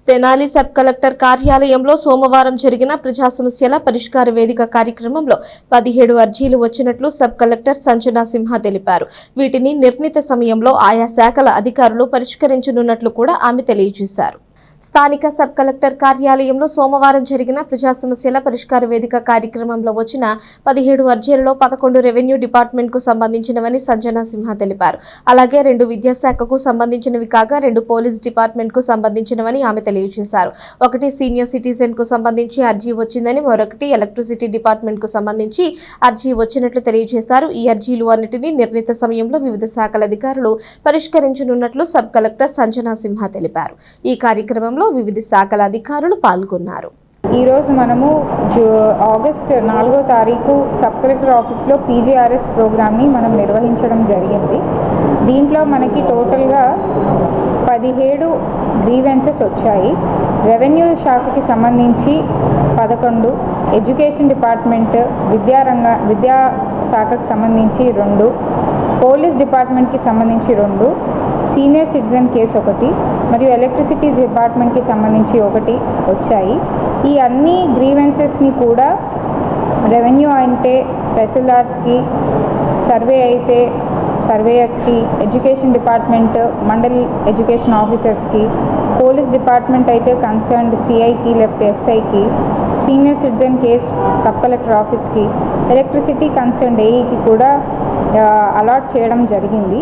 Tenali sub collector కార్యాలయంలో సోమవారం జరిగిన ప్రజా సమస్యల పరిష్కార వేదిక కార్యక్రమంలో 17 అర్జీలు వచ్చినట్లు సబ్ కలెక్టర్ సంజనా సింహ తెలిపారు. వీటిని నిర్ణీత సమయంలో ఆయా శాఖల అధికారులు పరిష్కరించనున్నట్లు కూడా ఆమె తెలియజేశారు. స్థానిక సబ్ కలెక్టర్ కార్యాలయంలో సోమవారం జరిగిన ప్రజా సమస్యల పరిష్కార వేదిక కార్యక్రమంలో వచ్చిన 17 అర్జీలలో 11 రెవెన్యూ డిపార్ట్మెంట్ కు సంబంధించినవని సంజనా సింహ తెలిపారు. అలాగే 2 విద్యాశాఖకు సంబంధించినవి కాగా 2 పోలీస్ డిపార్ట్మెంట్ కు సంబంధించినవని ఆమె తెలియజేశారు. ఒకటి సీనియర్ సిటిజన్ కు సంబంధించి అర్జీ వచ్చిందని, మరొకటి ఎలక్ట్రిసిటీ డిపార్ట్మెంట్ కు సంబంధించి అర్జీ వచ్చినట్లు తెలియజేశారు. ఈ అర్జీలు అన్నిటినీ నిర్ణీత సమయంలో వివిధ శాఖల అధికారులు పరిష్కరించనున్నట్లు సబ్ కలెక్టర్ సంజనా సింహ తెలిపారు. ఈ కార్యక్రమంలో వివిధ శాఖల అధికారులు పాల్గొన్నారు. ఈరోజు మనము ఆగస్ట్ 4వ తారీఖు సబ్ కలెక్టర్ ఆఫీస్లో పీజీఆర్ఎస్ ప్రోగ్రామ్ని మనం నిర్వహించడం జరిగింది. దీంట్లో మనకి టోటల్గా 17 గ్రీవెన్సెస్ వచ్చాయి. రెవెన్యూ శాఖకి సంబంధించి 11, ఎడ్యుకేషన్ డిపార్ట్మెంట్ విద్యా శాఖకు సంబంధించి 2, పోలీస్ డిపార్ట్మెంట్కి సంబంధించి 2, సీనియర్ సిటిజన్ కేసు 1 మరియు ఎలక్ట్రిసిటీ డిపార్ట్మెంట్కి సంబంధించి 1 వచ్చాయి. ఈ అన్ని గ్రీవెన్సెస్ని కూడా రెవెన్యూ అంటే తహసీల్దార్స్కి, సర్వే అయితే సర్వేయర్స్కి, ఎడ్యుకేషన్ డిపార్ట్మెంట్ మండల్ ఎడ్యుకేషన్ ఆఫీసర్స్కి, పోలీస్ డిపార్ట్మెంట్ అయితే కన్సర్న్డ్ సిఐకి లేకపోతే ఎస్ఐకి, senior citizen case sub collector ఆఫీస్కి, ఎలక్ట్రిసిటీ కన్సర్న్డ్ ఏఈకి కూడా అలాట్ చేయడం జరిగింది.